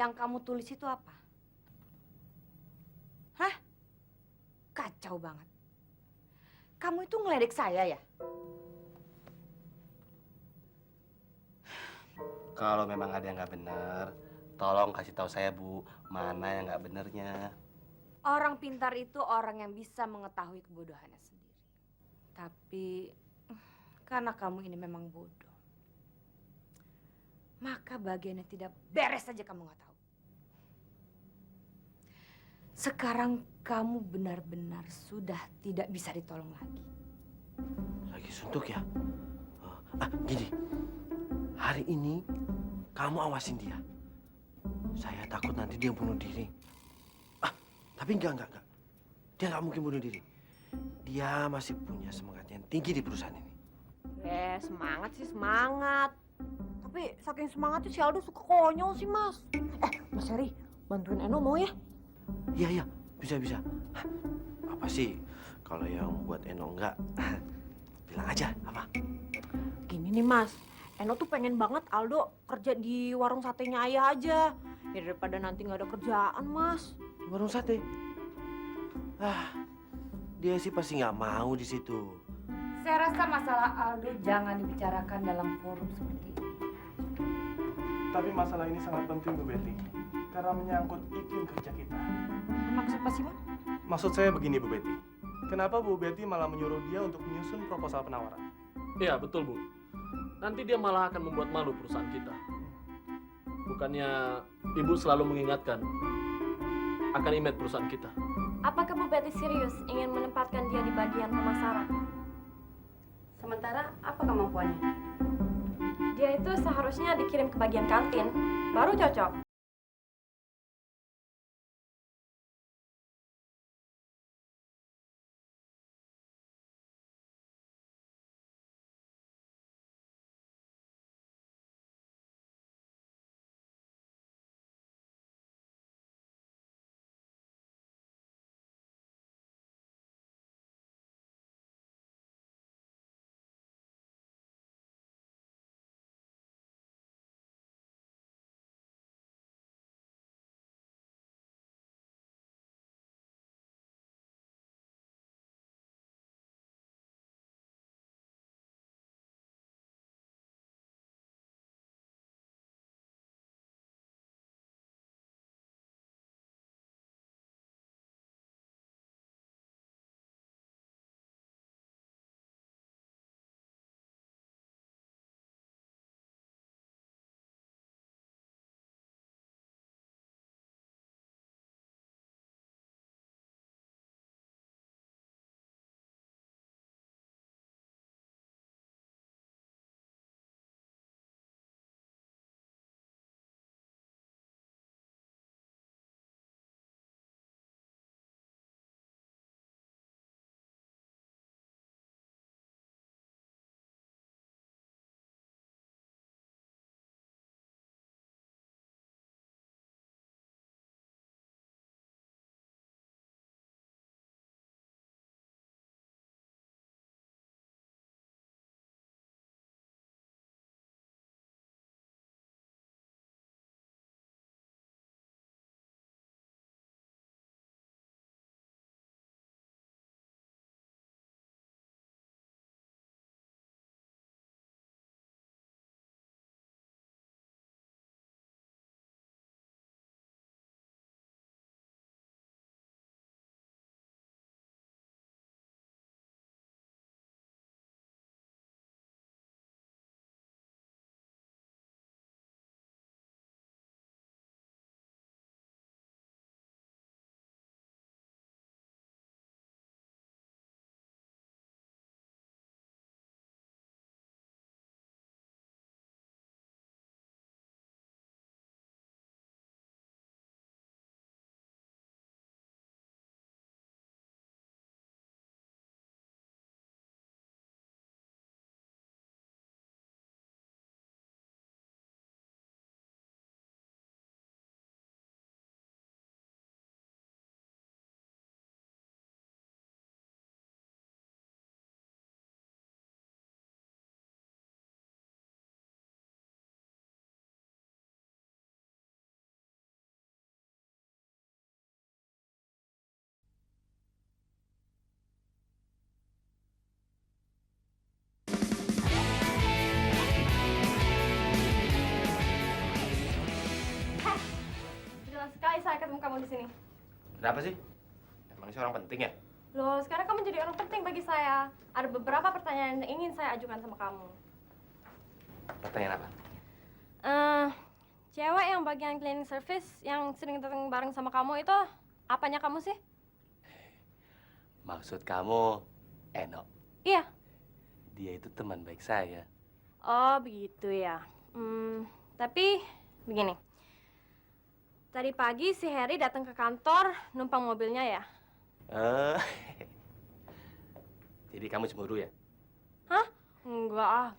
Yang kamu tulis itu apa? Hah? Kacau banget. Kamu itu ngeledek saya ya? Kalau memang ada yang nggak benar, tolong kasih tahu saya, Bu, mana yang nggak benernya. Orang pintar itu orang yang bisa mengetahui kebodohannya sendiri. Tapi karena kamu ini memang bodoh, maka bagiannya tidak beres saja kamu nggak tahu. Sekarang kamu benar-benar sudah tidak bisa ditolong lagi. Lagi suntuk ya? Gini. Hari ini kamu awasin dia. Saya takut nanti dia bunuh diri. Tapi enggak. Dia nggak mungkin bunuh diri. Dia masih punya semangat yang tinggi di perusahaan ini. Semangat sih semangat. Tapi saking semangatnya si Aldo suka konyol sih, Mas. Mas Heri, bantuin Eno mau ya? Iya, bisa. Apa sih kalau yang buat Eno enggak? Bilang aja, apa? Gini nih, Mas. Eno tuh pengen banget Aldo kerja di warung satenya Ayah aja. Ya daripada nanti nggak ada kerjaan, Mas. Di warung sate. Dia sih pasti nggak mau di situ. Saya rasa masalah Aldo jangan dibicarakan dalam forum seperti ini. Tapi masalah ini sangat penting, Bu Betty. Karena menyangkut iklim kerja kita. Maksud apa sih, Bang? Maksud saya begini, Bu Betty. Kenapa Bu Betty malah menyuruh dia untuk menyusun proposal penawaran? Iya, betul, Bu. Nanti dia malah akan membuat malu perusahaan kita. Bukannya Ibu selalu mengingatkan akan image perusahaan kita. Apakah Bu Betty serius ingin menempatkan dia di bagian pemasaran? Sementara apa kemampuannya? Dia itu seharusnya dikirim ke bagian kantin, baru cocok. ketemu kamu di sini. Kenapa sih? Emang sih orang penting ya? Loh, sekarang kamu jadi orang penting bagi saya. Ada beberapa pertanyaan yang ingin saya ajukan sama kamu. Pertanyaan apa? Cewek yang bagian cleaning service yang sering datang bareng sama kamu itu apanya kamu sih? Maksud kamu Eno? Iya. Dia itu teman baik saya. Oh, begitu ya. Tapi begini. Tadi pagi si Harry datang ke kantor numpang mobilnya ya? Eh, jadi kamu cemburu ya? Hah? Enggak ah.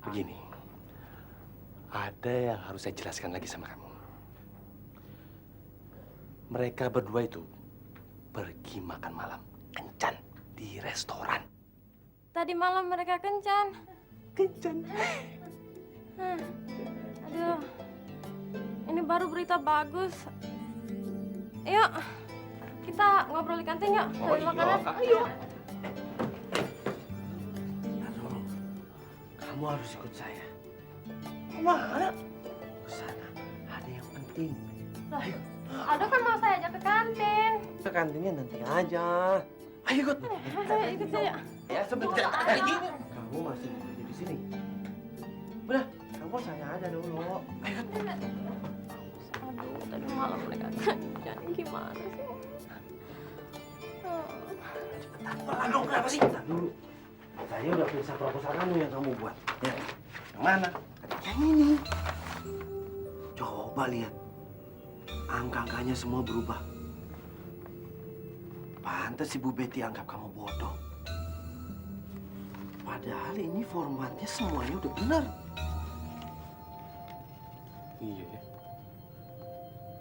Begini, ada yang harus saya jelaskan lagi sama kamu. Mereka berdua itu pergi makan malam kencan di restoran. Tadi malam mereka kencan. Kencan. Aduh. Ini baru berita bagus. Yuk. Kita ngobrol di kantin yuk. Oh, Sambil iya, makanan. ayo. Aduh, kamu harus ikut saya. Kemana? Ke sana, ada yang penting. Aldo kan mau saya ajak ke kantin. Ke kantinnya nanti aja. Ayo ikut. Saya ikut saya. Ya sebentar lagi. Kamu masih bekerja di sini. Udah, kamu saya aja dulu. Ayo ikut. Aduh, tadi malam mereka kencan. Gimana sih? Aduh, kenapa sih? Bentar dulu. Saya udah periksa proposal kamu yang kamu buat. Ya. Yang mana? Yang ini. Coba lihat. Angka-angkanya semua berubah. Pantes Ibu Betty anggap kamu bodoh. Padahal ini formatnya semuanya udah benar. Iya ya.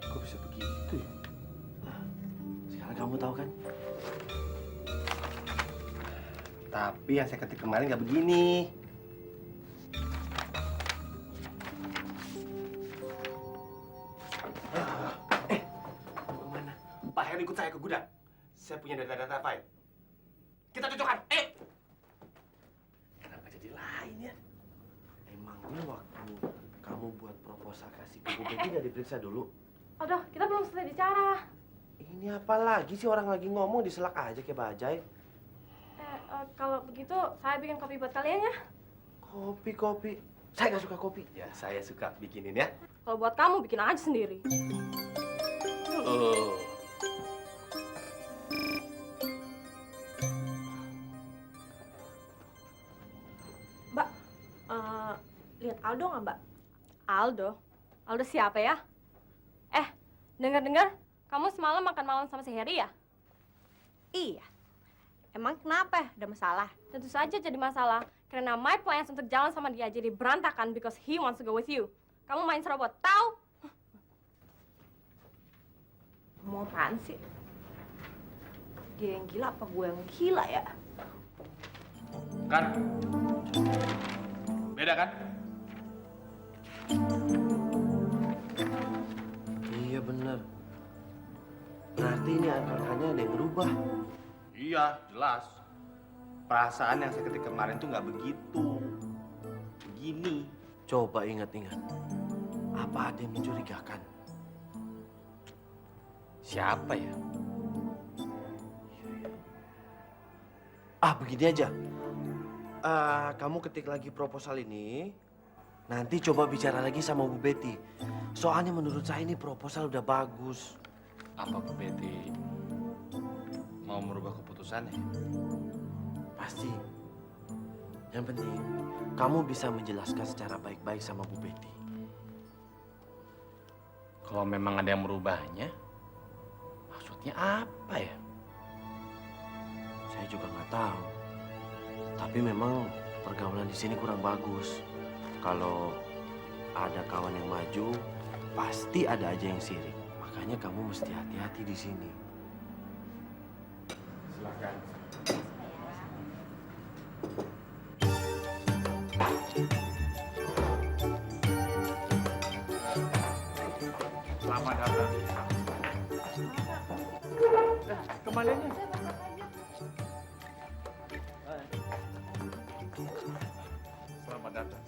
Kok bisa begitu ya? Sekarang kamu tahu kan? Tapi yang saya ketik kemarin nggak begini. Mau kemana? Pak Heri ikut saya ke gudang. Saya punya data-data file. Kita cocokkan. Kenapa jadi lain ya? Emangnya waktu kamu buat proposal kasih ke Ibu Betty nggak diperiksa dulu? Aduh, kita belum selesai bicara. Ini apa lagi sih orang lagi ngomong diselak aja kayak bajai? Kalau begitu, saya bikin kopi buat kalian ya. Kopi. Saya nggak suka kopi. Ya, saya suka bikinin ya. Kalau buat kamu, bikin aja sendiri. Oh. Mbak, lihat Aldo nggak, Mbak? Aldo? Aldo siapa ya? Dengar-dengar, kamu semalam makan malam sama si Harry ya? Iya. Emang kenapa? Ada masalah? Tentu saja jadi masalah, karena my plans untuk jalan sama dia jadi berantakan because he wants to go with you. Kamu main serobot, tahu? Mau apaan sih? Dia yang gila apa gue yang gila ya? Kan? Beda kan? Iya benar. Berarti ini angka-angkanya ada yang berubah. Iya, jelas. Perasaan yang saya ketik kemarin tuh nggak begitu. Begini. Coba ingat-ingat. Apa ada yang mencurigakan? Siapa ya? Begini aja. Kamu ketik lagi proposal ini. Nanti coba bicara lagi sama Bu Betty. Soalnya menurut saya ini proposal udah bagus. Apa Bu Betty mau merubah keputusannya? Pasti. Yang penting, kamu bisa menjelaskan secara baik-baik sama Bu Betty. Kalau memang ada yang merubahnya, maksudnya apa ya? Saya juga nggak tahu. Tapi memang pergaulan di sini kurang bagus. Kalau ada kawan yang maju, pasti ada aja yang sirik. Makanya kamu mesti hati-hati di sini. Silakan. Selamat datang. Kembaliannya. Selamat datang.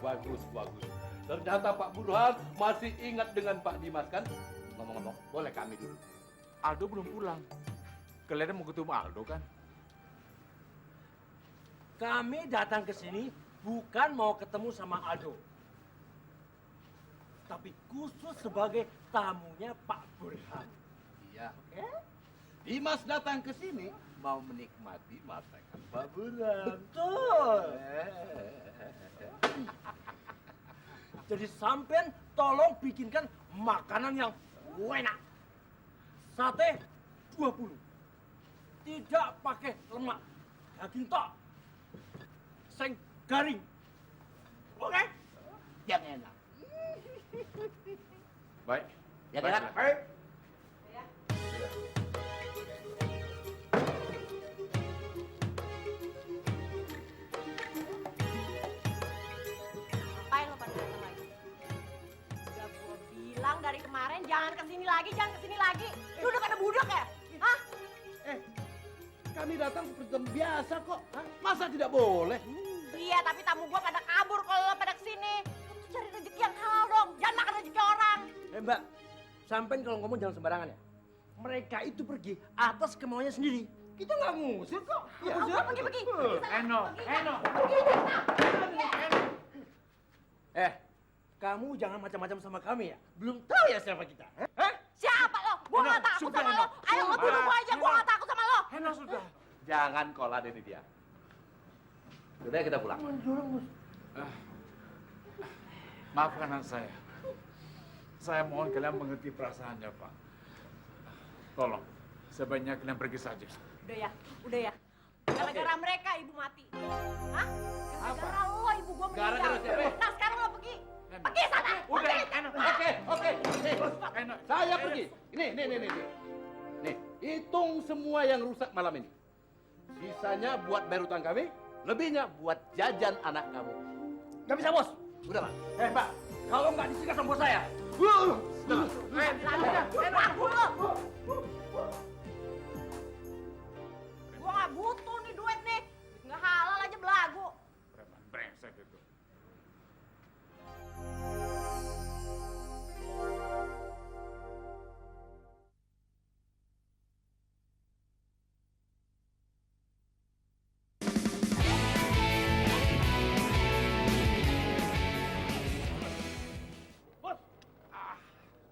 Bagus. Ternyata Pak Burhan masih ingat dengan Pak Dimas kan? Ngomong-ngomong, boleh kami dulu. Aldo belum pulang. Kalian mau ketemu Aldo kan? Kami datang ke sini bukan mau ketemu sama Aldo. Tapi khusus sebagai tamunya Pak Burhan. Iya. Dimas datang ke sini mau menikmati masakan Pak Burhan. Betul. Jadi sampean tolong bikinkan makanan yang enak. Sate 20. Tidak pakai lemak. Daging tok. Seng garing. Oke? Yang enak. Baik. Yang Baik, enak. silakan. Baik. Ngapain lo pada datang lagi? Udah gua bilang dari kemarin jangan kesini lagi, jangan kesini lagi. Lu udah pada budak ya? Hah? Kami datang seperti biasa kok. Hah? Masa tidak boleh? Iya, tapi tamu gua pada kabur kalau lo pada kesini. Lu tuh cari rezeki yang halal dong, jangan makan rezeki orang. Mbak, sampean kalau ngomong jangan sembarangan ya. Mereka itu pergi atas kemauannya sendiri. Kita nggak ngusir kok. Iya. Pergi. Eno. Kamu jangan macam-macam sama kami ya. Belum tahu ya siapa kita. Hah? Siapa lo? Gua nggak takut sudah, sama lo. Eno. Ayo lo bunuh gua aja, gua nggak takut sama lo. Eno sudah. Jangan kau ladeni dia. Sudah kita pulang. Maafkan anak saya. Saya mohon kalian mengerti perasaannya, Pak. Tolong, sebaiknya kalian pergi saja. Udah ya. Gara-gara mereka ibu mati. Hah? Gara-gara lo ibu gua meninggal. Gara-gara siapa? Nah sekarang lo pergi. Eno. Pergi sana. Udah, Pergi. Eno. Oke. Eno. Saya pergi. Nih, hitung semua yang rusak malam ini. Sisanya buat bayar utang kami, lebihnya buat jajan anak kamu. Nggak bisa, Bos. Udah, Pak. Pak, kalau nggak disikat sama bos saya. Belagu lo. Gua nggak butuh nih duit nih. Nggak halal aja belagu. Preman brengsek itu. Bos,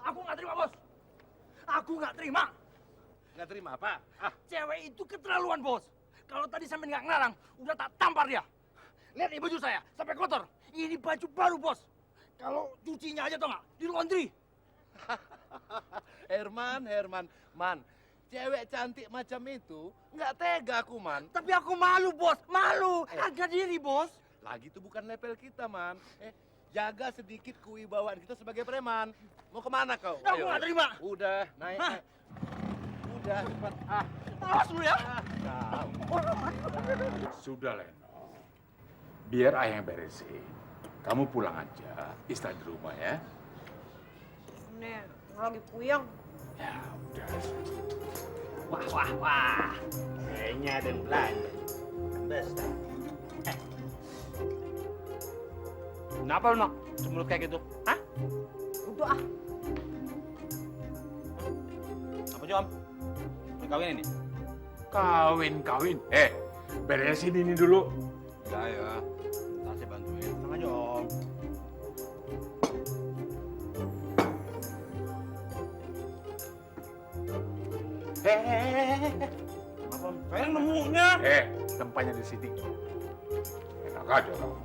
aku nggak terima, Bos. Aku nggak terima. Nggak terima apa? Cewek itu keterlaluan, Bos. Kalau tadi sampai nggak ngelarang, udah tak tampar dia. Lihat nih baju saya, sampai kotor. Ini baju baru, Bos. Kalau cucinya aja tau nggak, di laundry. Herman, Man, cewek cantik macam itu nggak tega aku, Man. Tapi aku malu, Bos. Malu. Harga diri, Bos. Lagi itu bukan level kita, Man. Jaga sedikit kewibawaan kita sebagai preman. Mau kemana kau? Aku nggak terima. Udah, naik. Hah? Udah, cepat. Awas dulu ya. Sudah, Leno. Biar ayah yang beresin. Kamu pulang aja, istirahat di rumah ya. Nih, lagi puyeng. Ya, udah. Wah. Kayaknya ada yang belanja. Besta. Kenapa lu, Nok? Cemberut kayak gitu? Hah? Udah ah. Apa Jom? Mau kawin ini? Kawin. Beresin ini dulu. Ya. Ntar saya bantuin. Tenang aja Om. Apa? Saya nemunya. Tempatnya di sini. Enak aja kamu.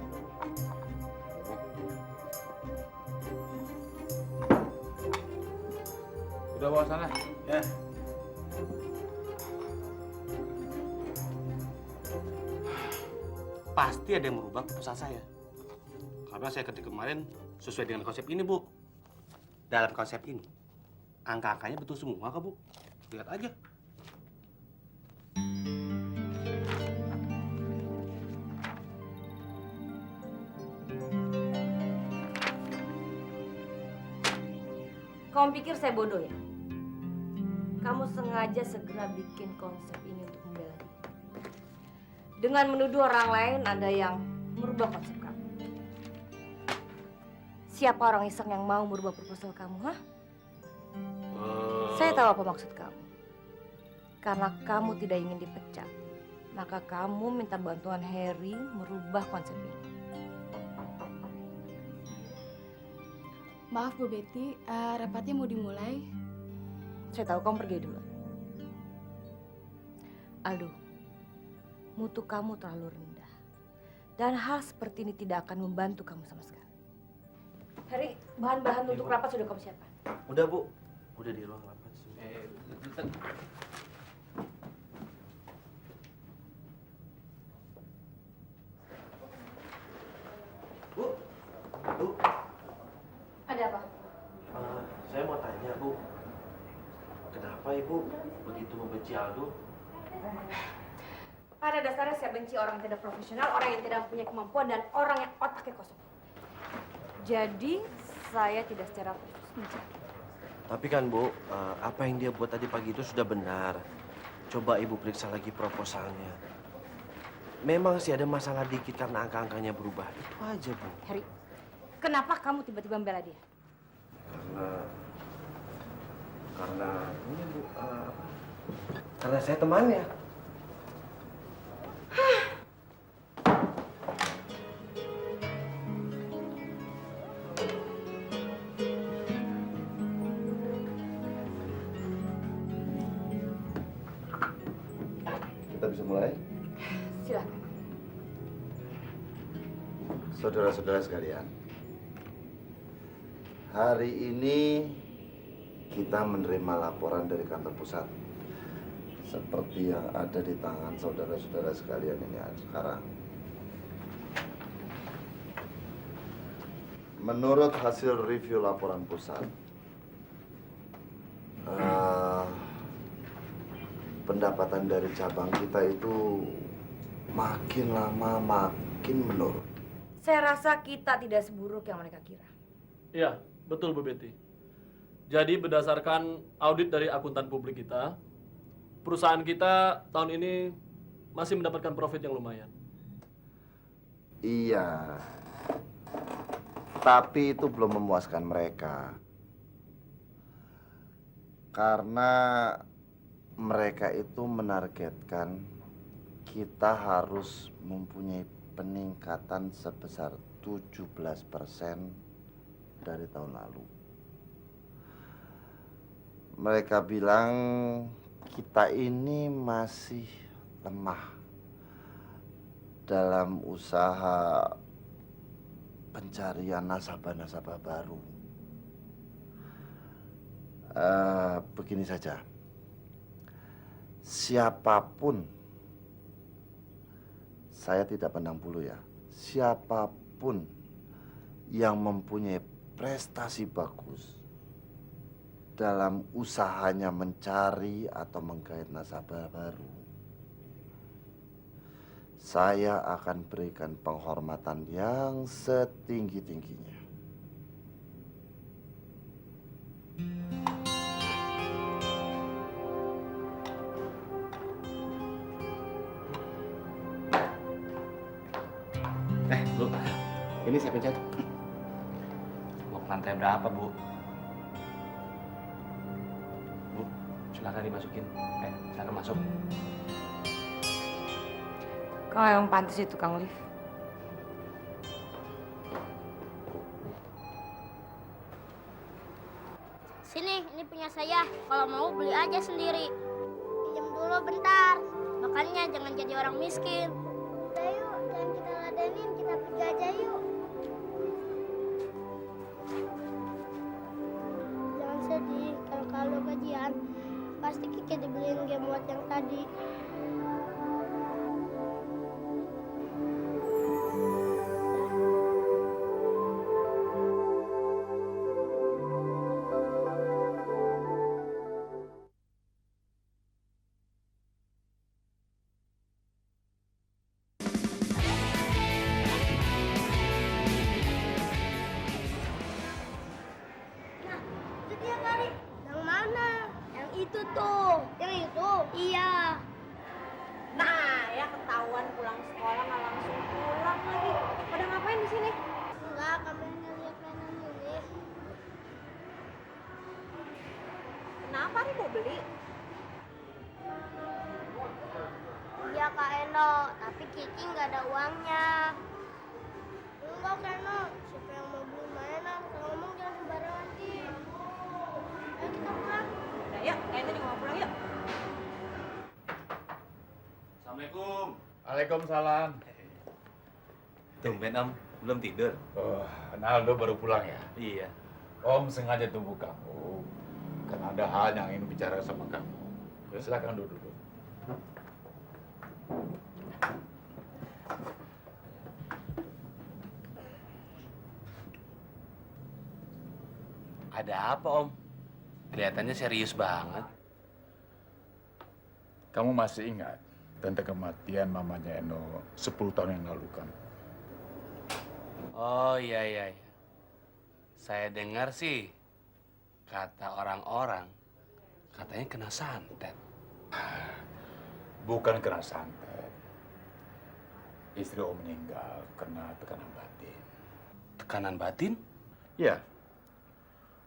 Udah bawa sana. Ya. Pasti ada yang merubah keputusan saya. Karena saya ketik kemarin sesuai dengan konsep ini, Bu. Dalam konsep ini, angka-angkanya betul semua, kok, Bu. Lihat aja. Kamu pikir saya bodoh ya? Kamu sengaja segera bikin konsep ini untuk membela diri. Dengan menuduh orang lain ada yang merubah konsep kamu. Siapa orang iseng yang mau merubah proposal kamu, hah? Eh, Saya tahu apa maksud kamu. Karena kamu tidak ingin dipecat, maka kamu minta bantuan Harry merubah konsep ini. Maaf Bu Betty, rapatnya mau dimulai. Saya tahu kamu pergi dulu. Aldo, mutu kamu terlalu rendah. Dan hal seperti ini tidak akan membantu kamu sama sekali. Harry, bahan-bahan untuk rapat sudah kamu siapkan? Udah Bu, udah di ruang rapat. Bu, Bu, Ada apa? saya mau tanya Bu, kenapa Ibu begitu membenci Aldo? Pada dasarnya saya benci orang yang tidak profesional, orang yang tidak punya kemampuan, dan orang yang otaknya kosong. Jadi, saya tidak secara khusus mencari. Tapi kan Bu, apa yang dia buat tadi pagi itu sudah benar. Coba Ibu periksa lagi proposalnya. Memang sih ada masalah dikit karena angka-angkanya berubah. Itu aja Bu. Harry, kenapa kamu tiba-tiba membela dia? Karena ini Bu, karena saya temannya. Kita bisa mulai? Silakan. Saudara-saudara sekalian, hari ini kita menerima laporan dari kantor pusat seperti yang ada di tangan saudara-saudara sekalian ini sekarang. Menurut hasil review laporan pusat, pendapatan dari cabang kita itu makin lama makin menurun. Saya rasa kita tidak seburuk yang mereka kira. Iya, betul Bu Betty. Jadi berdasarkan audit dari akuntan publik kita, perusahaan kita tahun ini masih mendapatkan profit yang lumayan. Iya, tapi itu belum memuaskan mereka. Karena mereka itu menargetkan kita harus mempunyai peningkatan sebesar 17% dari tahun lalu. Mereka bilang kita ini masih lemah dalam usaha pencarian nasabah-nasabah baru. Begini saja, siapapun, saya tidak pandang bulu ya, siapapun yang mempunyai prestasi bagus dalam usahanya mencari atau menggait nasabah baru, saya akan berikan penghormatan yang setinggi-tingginya. Bu, ini saya pencet. Mau ke lantai berapa, Bu? Bu, silakan dimasukin. Silakan masuk. Kau emang pantas itu, Kang Liv. Sini, ini punya saya. Kalau mau beli aja sendiri. Pinjam dulu bentar. Makanya jangan jadi orang miskin. Udah yuk, jangan kita ladenin, kita pergi aja yuk. Jangan sedih, kalau gajian pasti Kiki dibeliin game watch yang tadi. Yang mana? Yang itu tuh. Yang itu? Iya. Nah, ya ketahuan pulang sekolah nggak langsung pulang lagi. Pada ngapain di sini? Enggak, kami ngeliat mainan mau beli? Iya Kak Eno, tapi Kiki nggak ada uangnya. Enggak Kak Eno, siapa yang mau beli mainan? Kalau ngomong jangan sembarangan Ki. Ayo kita pulang. Udah yuk, Eno juga mau pulang yuk. Assalamualaikum. Waalaikumsalam. Tumben Om, belum tidur? Oh, Naldo baru pulang ya? Iya. Om sengaja tunggu kamu karena ada hal yang ingin bicara sama kamu. Silakan duduk dulu. Ada apa Om? Kelihatannya serius banget. Kamu masih ingat tentang kematian mamanya Eno 10 tahun yang lalu kan? Oh iya. Saya dengar sih, kata orang-orang, katanya kena santet. Bukan kena santet. Istri Om meninggal karena tekanan batin. Tekanan batin? Ya.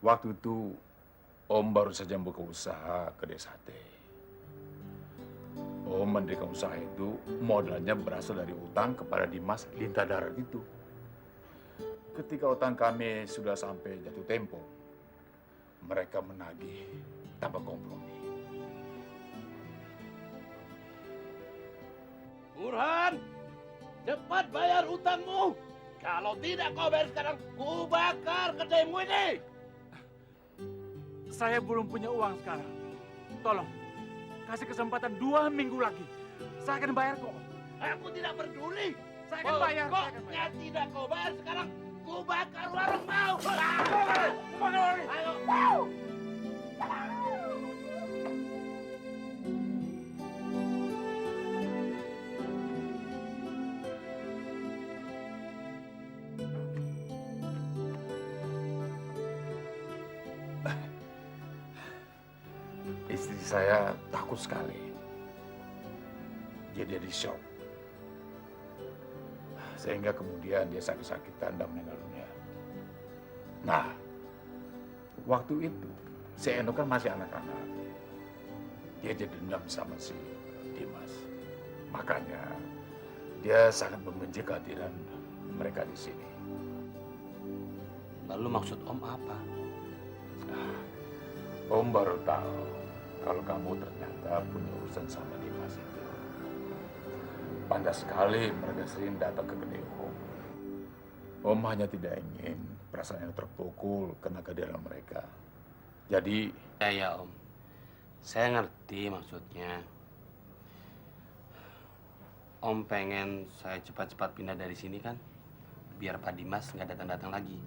Waktu itu Om baru saja buka usaha kedai sate. Om mendirikan usaha itu modalnya berasal dari utang kepada Dimas Lintah Darat itu. Ketika utang kami sudah sampai jatuh tempo, mereka menagih tanpa kompromi. Burhan, cepat bayar utangmu. Kalau tidak kau bayar sekarang, ku bakar kedaimu ini. Saya belum punya uang sekarang. Tolong, kasih kesempatan 2 minggu lagi. Saya akan bayar kok. Aku tidak peduli. Saya akan bayar. Pokoknya tidak kau bayar sekarang, ku bakar warungmu. Ayo. Istri saya takut sekali. Dia jadi shock. Sehingga kemudian dia sakit-sakitan dan meninggal dunia. Nah, waktu itu si Eno kan masih anak-anak. Dia jadi dendam sama si Dimas. Makanya dia sangat membenci kehadiran mereka di sini. Lalu maksud Om apa? Om baru tahu kalau kamu ternyata punya urusan sama Dimas itu. Pandai sekali mereka sering datang ke kedai Om. Om hanya tidak ingin perasaannya terpukul karena kehadiran mereka. Jadi... Ya Om, saya ngerti maksudnya. Om pengen saya cepat-cepat pindah dari sini kan? Biar Pak Dimas nggak datang-datang lagi.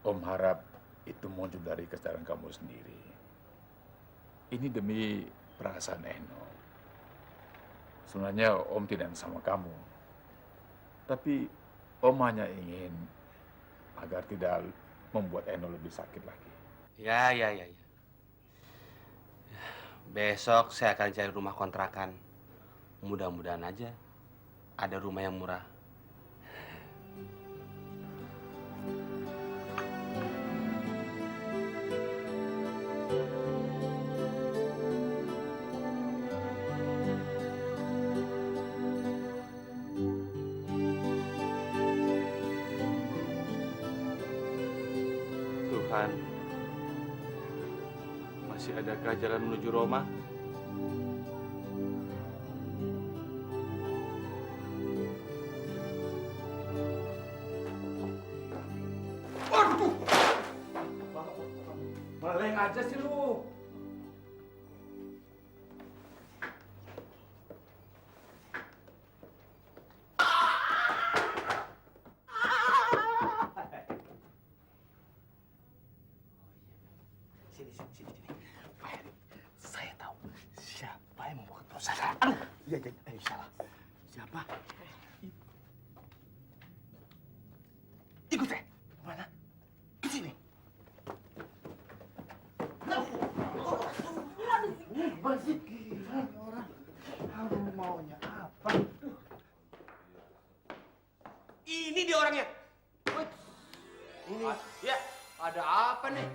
Om harap itu muncul dari kesadaran kamu sendiri. Ini demi perasaan Eno. Sebenarnya Om tidak sama kamu. Tapi Om hanya ingin agar tidak membuat Eno lebih sakit lagi. Ya. Besok saya akan cari rumah kontrakan. Mudah-mudahan aja ada rumah yang murah. Tuhan, masih adakah jalan menuju Roma? Waduh! Meleng aja sih lu. Sini. Pak Heri, saya tahu siapa yang membuat perusahaan. Aduh, iya, salah. Siapa? Ikut saya. Mana? Ke sini. Masih gila orang. Aduh, maunya apa? Ini dia orangnya. Ini. Ya, ada apa nih?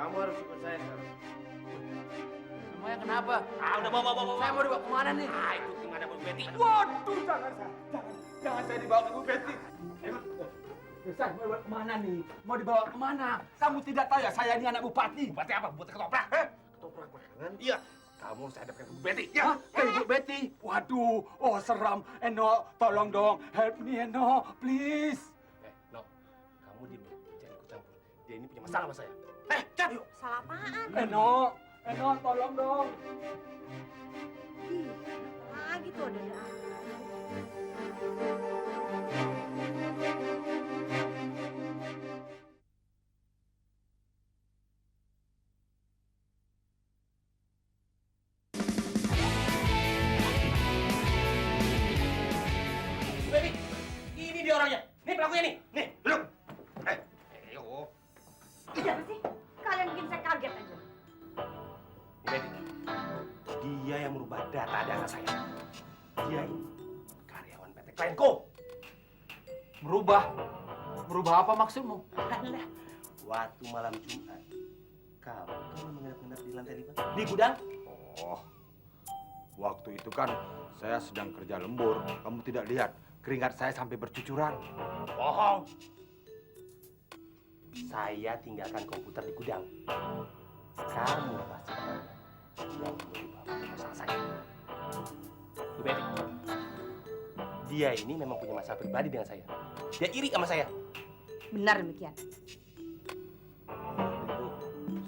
Kamu harus ikut saya sekarang. Emangnya kenapa? Ah, udah bawa. Saya mau dibawa kemana nih? Ah, itu gimana Bu Betty? Waduh, jangan saya dibawa ke Bu Betty. Saya mau dibawa kemana nih? Mau dibawa kemana? Kamu tidak tahu ya, saya ini anak bupati. Bupati apa? Bupati ketoprak? Ketoprak makanan. Iya. Kamu saya hadapkan ke Bu Betty. Ya. Hah? Ke Ibu Betty? Waduh, oh seram. Eno, tolong dong. Help me, Eno, please. No. Kamu diem. Jangan ikut campur. Dia ini punya masalah sama saya. Cat! Salah apaan? Eno, tolong dong. Ih, lagi tuh ada. Bu Betty, ini dia orangnya. Nih pelakunya nih. Nih, duduk. Ayo. Iya sih? Kalian bikin saya kaget aja. Bu Betty, dia yang merubah data-data saya. Dia ini karyawan PT Klenko. Merubah? Merubah apa maksudmu? Alah, waktu malam Jumat, kamu menginap-inap di lantai 5 di gudang. Oh, waktu itu kan saya sedang kerja lembur. Kamu tidak lihat keringat saya sampai bercucuran. Bohong. Saya tinggalkan komputer di gudang. Kamu pasti yang merubah masalah saya. Bu Betty, dia ini memang punya masalah pribadi dengan saya. Dia iri sama saya. Benar demikian. Bu,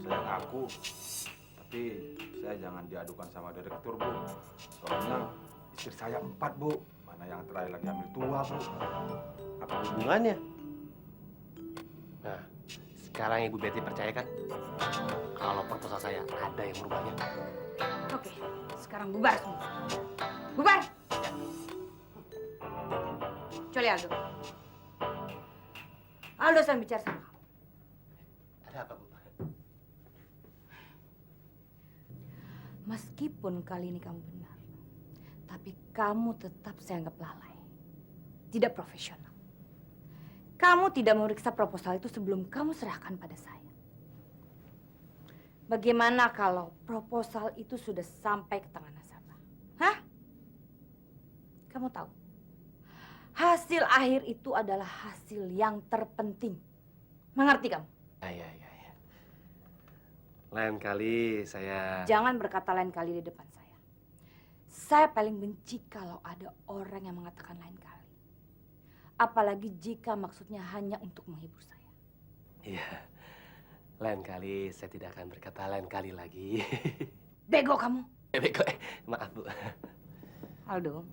saya ngaku. Tapi saya jangan diadukan sama direktur, Bu. Soalnya istri saya 4, Bu. Mana yang terakhir lagi hamil tua, Bu. Apa hubungannya? Nah, sekarang Ibu Betty percaya kan? Kalau proposal saya ada yang merubahnya. Oke, sekarang bubar semua. Bubar! Kecuali Aldo. Aldo saya bicara sama kamu. Ada apa, Bu? Meskipun kali ini kamu benar, tapi kamu tetap saya anggap lalai. Tidak profesional. Kamu tidak memeriksa proposal itu sebelum kamu serahkan pada saya. Bagaimana kalau proposal itu sudah sampai ke tangan nasabah? Hah? Kamu tahu, hasil akhir itu adalah hasil yang terpenting. Mengerti kamu? Ya. Lain kali saya... Jangan berkata lain kali di depan saya. Saya paling benci kalau ada orang yang mengatakan lain kali. Apalagi jika maksudnya hanya untuk menghibur saya. Iya. Lain kali saya tidak akan berkata lain kali lagi. Bego kamu. Bego. Maaf, Bu. Aldo,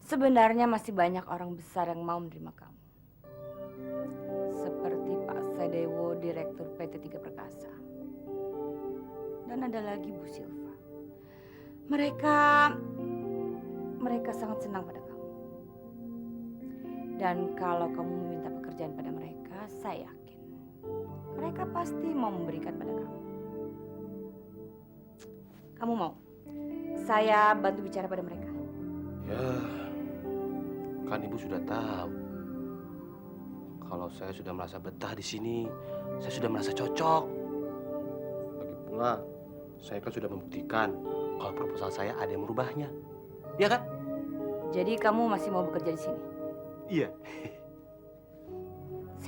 sebenarnya masih banyak orang besar yang mau menerima kamu. Seperti Pak Sadewo, Direktur PT Tiga Perkasa. Dan ada lagi Bu Silva. Mereka sangat senang pada kamu. Dan kalau kamu meminta pekerjaan pada mereka, saya yakin mereka pasti mau memberikan pada kamu. Kamu mau? Saya bantu bicara pada mereka. Ya, kan Ibu sudah tahu. Kalau saya sudah merasa betah di sini, saya sudah merasa cocok. Lagi pula, saya kan sudah membuktikan kalau proposal saya ada yang merubahnya. Iya kan? Jadi kamu masih mau bekerja di sini? Iya.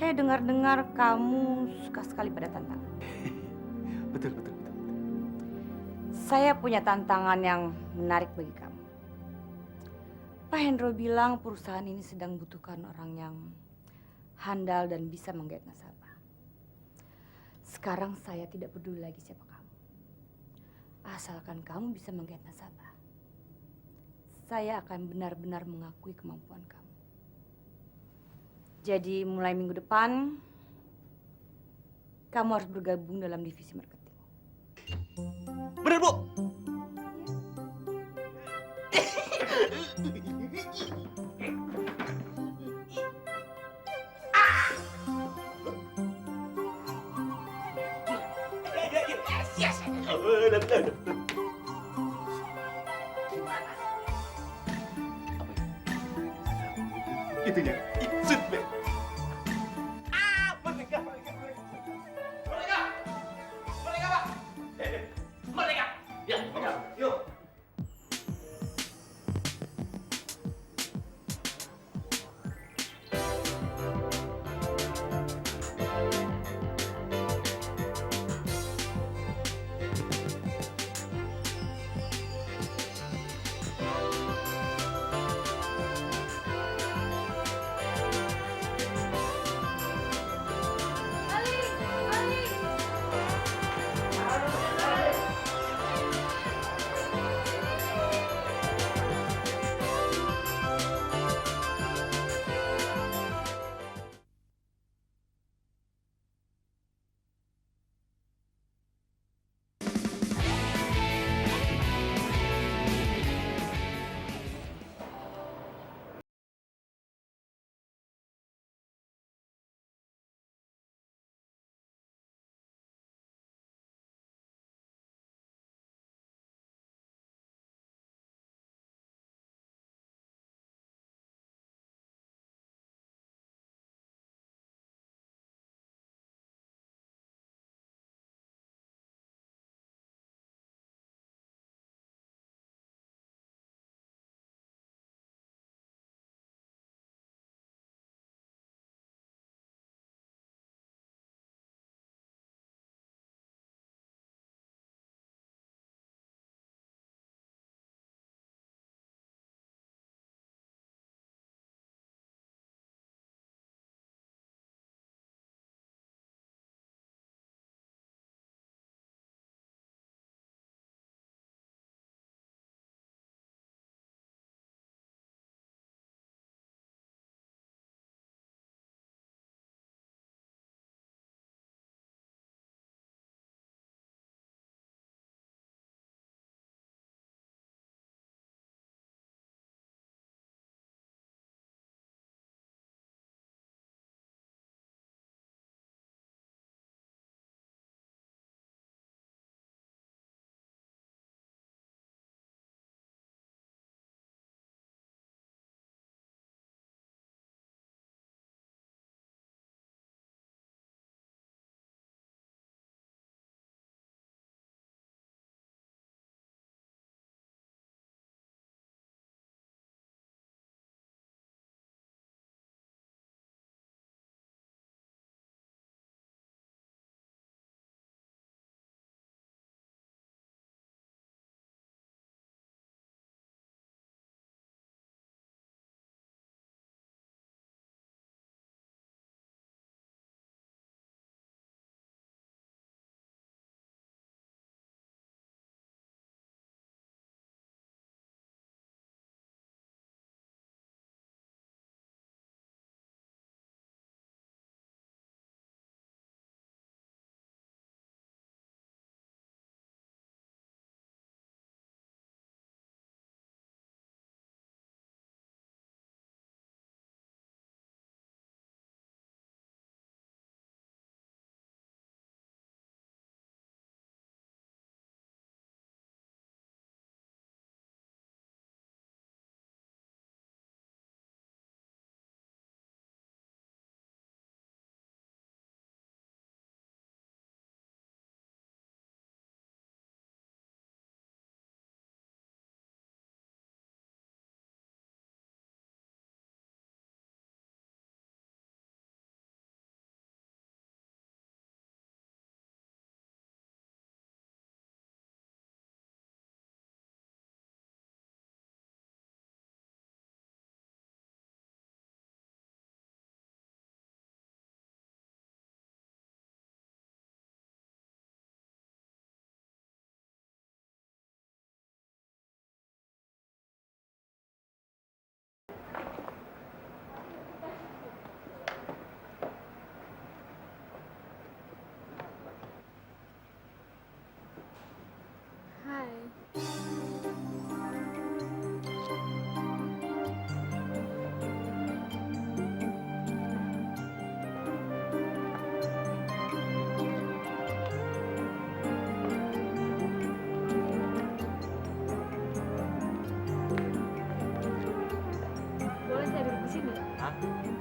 Saya dengar-dengar kamu suka sekali pada tantangan. Betul. Saya punya tantangan yang menarik bagi kamu. Pak Hendro bilang perusahaan ini sedang butuhkan orang yang handal dan bisa menggait nasabah. Sekarang saya tidak peduli lagi siapa kamu. Asalkan kamu bisa menggait nasabah, saya akan benar-benar mengakui kemampuan kamu. Jadi mulai minggu depan, kamu harus bergabung dalam divisi marketing. Bener, Bu. Yes. Itu dia. Itu dia. Merdeka.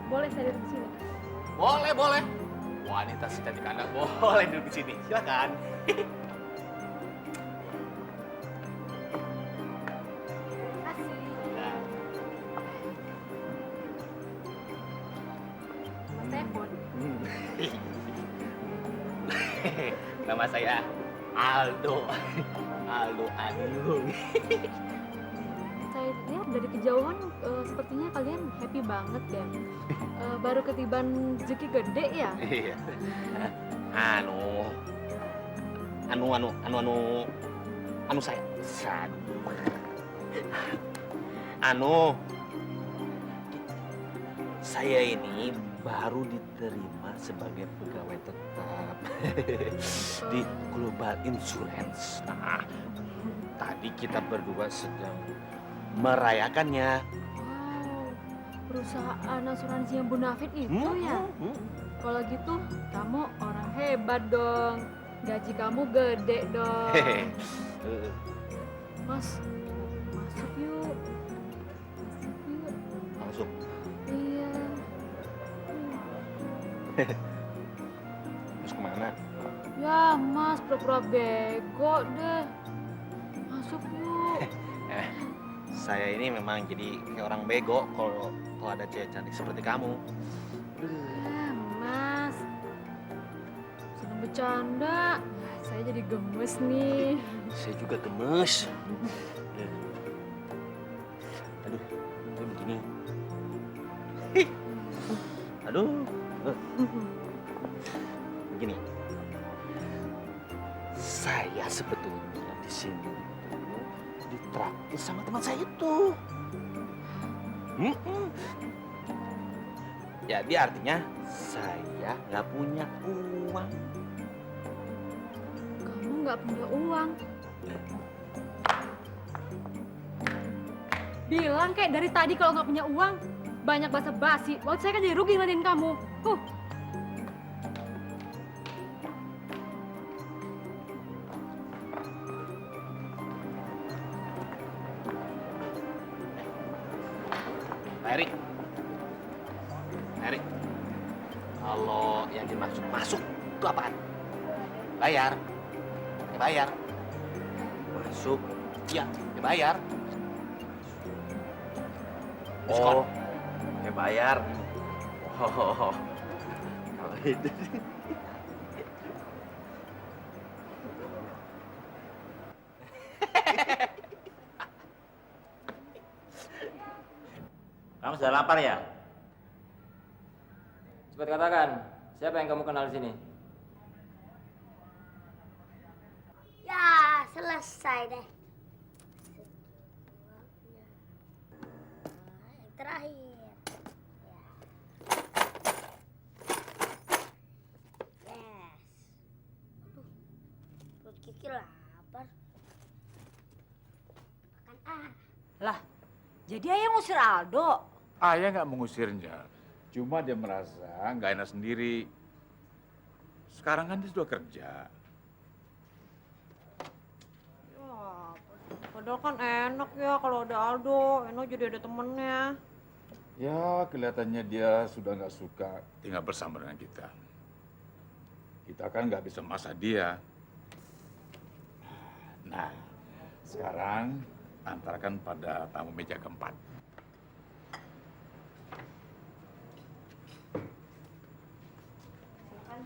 Boleh saya duduk di sini? Boleh, boleh. Wanita secantik Anda boleh duduk di sini. Silakan. Telepon. Nama saya Aldo. Aldo Anung. Saya lihat dari kejauhan sepertinya kalian happy banget deh. Baru ketiban rezeki gede ya? Iya. Anu saya. Saya ini baru diterima sebagai pegawai tetap di Global Insurance. Nah, tadi kita berdua sedang merayakannya. Wow, perusahaan asuransi yang bonafit itu ya? Kalau gitu, kamu orang hebat dong. Gaji kamu gede dong. Mas, masuk yuk. Masuk yuk. Masuk. Iya. Masuk kemana? Ya, Mas, pura-pura bego deh. Masuk yuk. Saya ini memang jadi kayak orang bego kalau ada cewek cantik seperti kamu. Ya, Mas. Seneng bercanda. Saya jadi gemes nih. Saya juga gemes. Aduh, saya begini. Aduh. Begini. Saya sebetulnya di sini ditraktir sama teman saya itu. Jadi artinya saya nggak punya uang. Kamu nggak punya uang. Bilang kayak dari tadi kalau nggak punya uang. Banyak basa-basi. Waktu saya kan jadi rugi ngeladenin kamu. Erik, kalau yang dimaksud masuk itu apaan? Bayar, ya bayar. Masuk, iya, ya bayar. Diskon, ya bayar. Oh, kalau itu. Kamu sudah lapar ya? Cepat katakan, siapa yang kamu kenal di sini? Ya, selesai deh. Yang terakhir. Ya. Yes. Aduh, perut Kiki lapar. Makan Lah, jadi ayah ngusir Aldo? Ayah nggak mengusirnya, cuma dia merasa nggak enak sendiri. Sekarang kan dia sudah kerja. Ya, padahal kan enak ya kalau ada Aldo, Eno jadi ada temennya. Ya, kelihatannya dia sudah nggak suka tinggal bersama dengan kita. Kita kan nggak bisa memaksa dia. Nah, sekarang antarkan pada tamu meja keempat.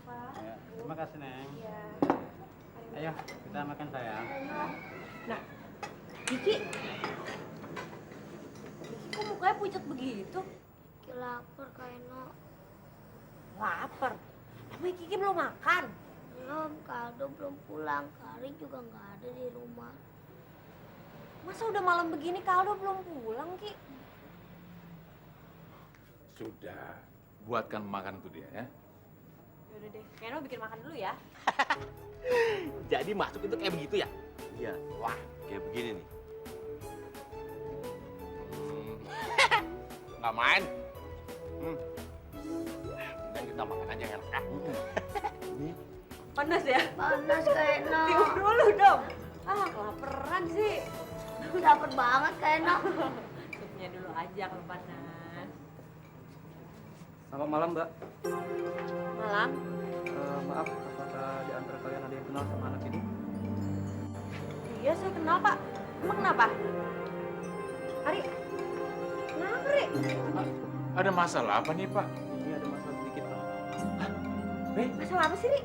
Ya, terima kasih, Neng. Ayo, kita makan, sayang. Nah, Kiki kok mukanya pucat begitu? Kiki lapar, Kak Eno. Lapar? Emang Kiki belum makan? Belum, Kak Aldo belum pulang. Kari juga nggak ada di rumah. Masa udah malam begini Kak Aldo belum pulang, Ki? Sudah, buatkan makan untuk dia ya. Yaudah deh, Keno bikin makan dulu ya. Jadi masuk itu kayak begitu ya? Iya. Wah, kayak begini nih. Nggak main. Dan kita makan aja yang enak. Panas ya? Panas, Kak Eno. Tiup dulu dong. Ah, kelaparan sih. Lapar banget, Kak Eno. Supnya dulu aja kalau panas. Selamat malam, Mbak. Malam. Maaf, apakah di antara kalian ada yang kenal sama anak ini? Iya, saya kenal, Pak. Emang kenapa? Ari, kenapa, Ri? Ada masalah apa nih, Pak? Ini ada masalah sedikit, Pak. Masalah apa sih, Ri?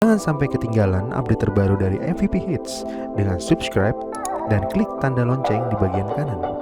Jangan sampai ketinggalan update terbaru dari MVP Hits dengan subscribe dan klik tanda lonceng di bagian kanan.